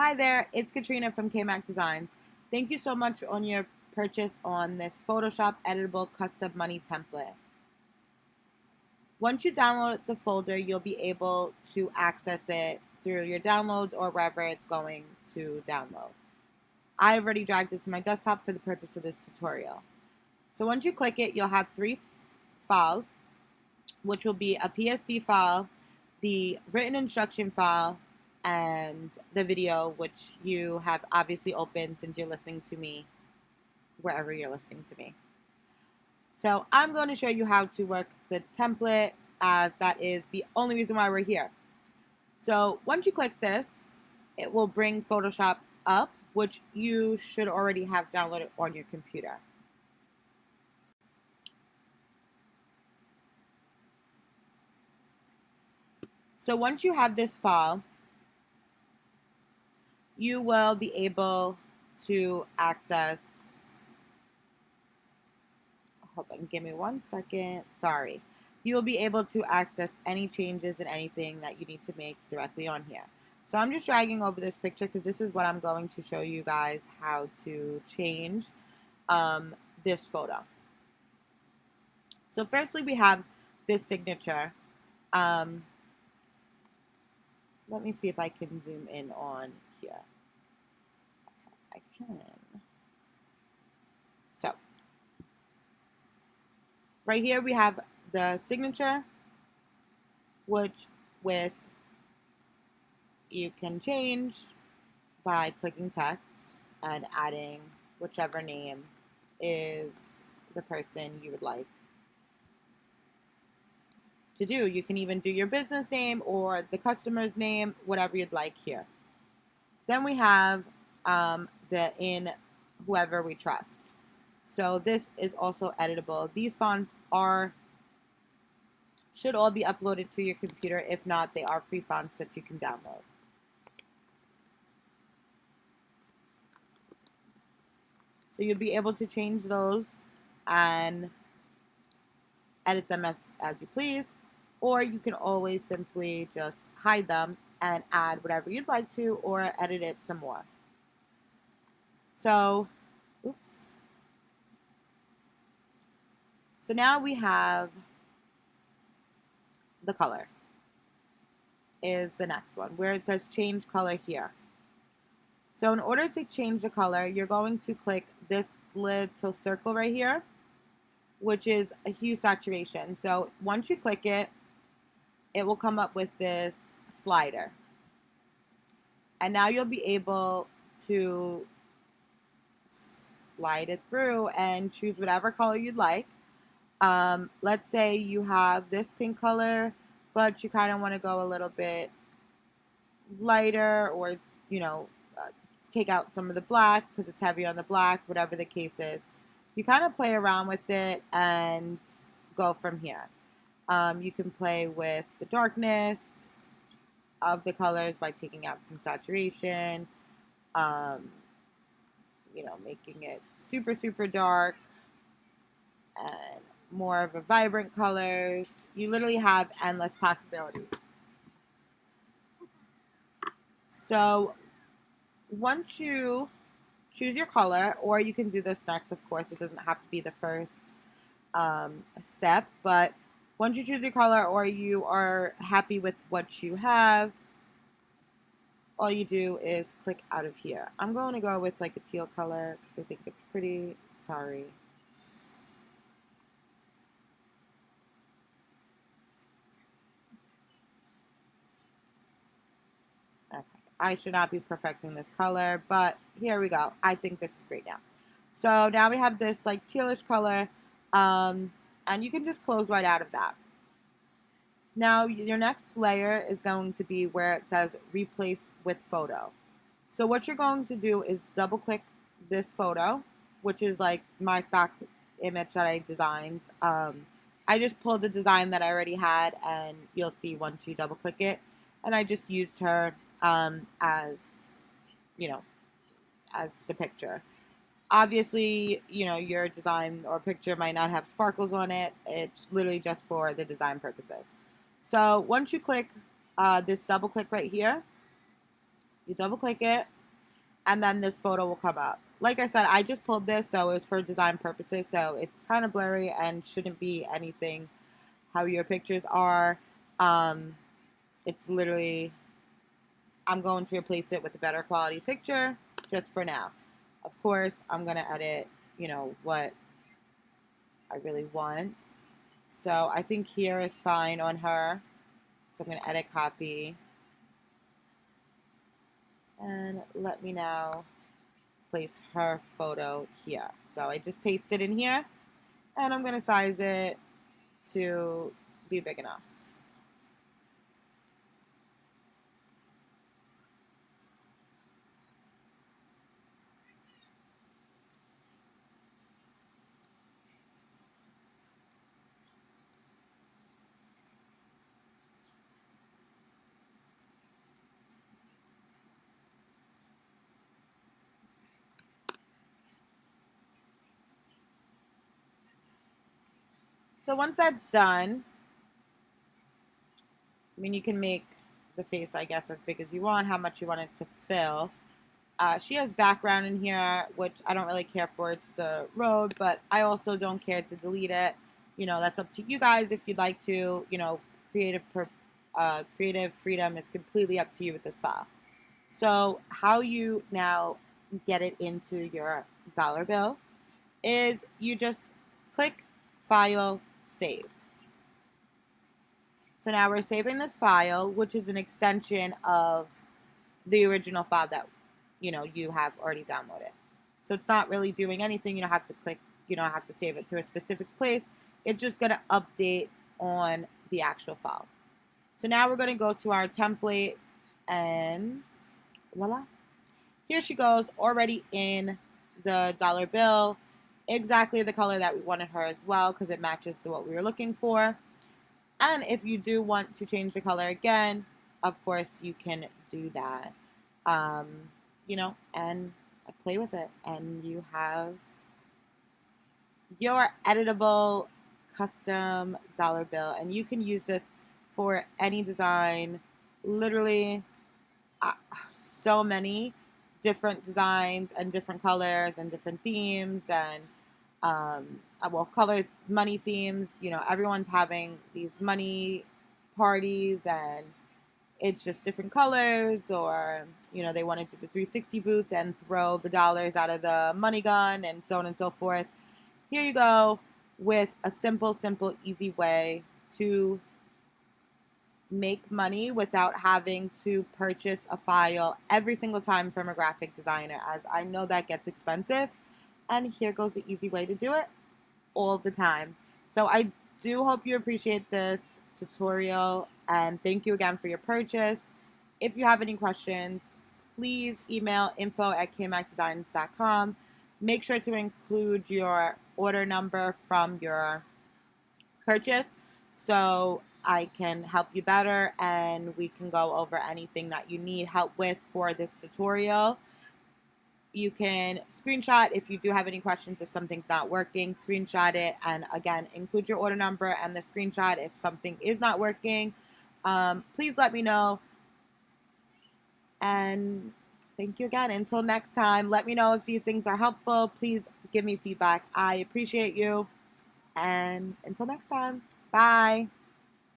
Hi there, it's Katrina from KMack Designs. Thank you so much on your purchase on this Photoshop editable custom money template. Once you download the folder, you'll be able to access it through your downloads or wherever it's going to download. I've already dragged it to my desktop for the purpose of this tutorial. So once you click it, you'll have three files, which will be a PSD file, the written instruction file, and the video, which you have obviously opened since you're listening to me wherever you're listening to me. So I'm going to show you how to work the template, as that is the only reason why we're here. So once you click this, it will bring Photoshop up, which you should already have downloaded on your computer. So once you have this file, you will be able to access, hold on, give me 1 second, sorry. You will be able to access any changes and anything that you need to make directly on here. So I'm just dragging over this picture because this is what I'm going to show you guys how to change this photo. So firstly, we have this signature. Let me see if I can zoom in on here. I can. So right here we have the signature, which you can change by clicking text and adding whichever name is the person you would like to do. You can even do your business name or the customer's name, whatever you'd like here. Then we have the in whoever we trust. So this is also editable. These fonts should all be uploaded to your computer. If not, they are free fonts that you can download. So you'll be able to change those and edit them as you please, or you can always simply just hide them and add whatever you'd like to, or edit it some more. So, oops. So now we have the color is the next one, where it says change color here. So in order to change the color, you're going to click this little circle right here, which is a hue saturation. So once you click it, it will come up with this slider. And now you'll be able to slide it through and choose whatever color you'd like. Let's say you have this pink color, but you kind of want to go a little bit lighter, or, take out some of the black because it's heavy on the black, whatever the case is. You kind of play around with it and go from here. You can play with the darkness of the colors by taking out some saturation, making it super, super dark and more of a vibrant colors. You literally have endless possibilities. So once you choose your color, or you can do this next, of course, it doesn't have to be the first step, but once you choose your color or you are happy with what you have, all you do is click out of here. I'm going to go with like a teal color because I think it's pretty. Sorry. Okay. I should not be perfecting this color, but here we go. I think this is great now. So now we have this like tealish color, and you can just close right out of that. Now your next layer is going to be where it says replace with photo. So what you're going to do is double click this photo, which is like my stock image that I designed. I just pulled the design that I already had, and you'll see once you double click it. And I just used her as the picture. Obviously, your design or picture might not have sparkles on it. It's literally just for the design purposes. So once you click this double click right here, You double click it, and then this photo will come up. Like I said, I just pulled this, so it's for design purposes, so it's kind of blurry and shouldn't be anything how your pictures are. It's literally, I'm going to replace it with a better quality picture just for now. Of course, I'm going to edit, what I really want. So I think here is fine on her. So I'm going to edit copy. And let me now place her photo here. So I just pasted in here, and I'm going to size it to be big enough. So once that's done, you can make the face, I guess, as big as you want, how much you want it to fill. She has background in here, which I don't really care for. It's the road, but I also don't care to delete it. That's up to you guys if you'd like to. Creative freedom is completely up to you with this file. So how you now get it into your dollar bill is you just click File, Save. So now we're saving this file, which is an extension of the original file that you have already downloaded. So it's not really doing anything. You don't have to click, you don't have to save it to a specific place. It's just going to update on the actual file. So now we're going to go to our template, and voila. Here she goes, already in the dollar bill. Exactly the color that we wanted her as well, because it matches to what we were looking for. And if you do want to change the color again, of course you can do that. And play with it, and you have your editable custom dollar bill, and you can use this for any design. Literally, so many different designs and different colors and different themes, and color money themes. Everyone's having these money parties, and it's just different colors, or they want to do the 360 booth and throw the dollars out of the money gun, and so on and so forth. Here you go with a simple, easy way to make money without having to purchase a file every single time from a graphic designer, as I know that gets expensive. And here goes the easy way to do it all the time. So I do hope you appreciate this tutorial, and thank you again for your purchase. If you have any questions, please email info@kmackdesigns.com. Make sure to include your order number from your purchase so I can help you better, and we can go over anything that you need help with for this tutorial. You can screenshot if you do have any questions. If something's not working, screenshot it, and again, include your order number and the screenshot if something is not working. Please let me know, and thank you again. Until next time, let me know if these things are helpful. Please give me feedback. I appreciate you, and until next time, bye.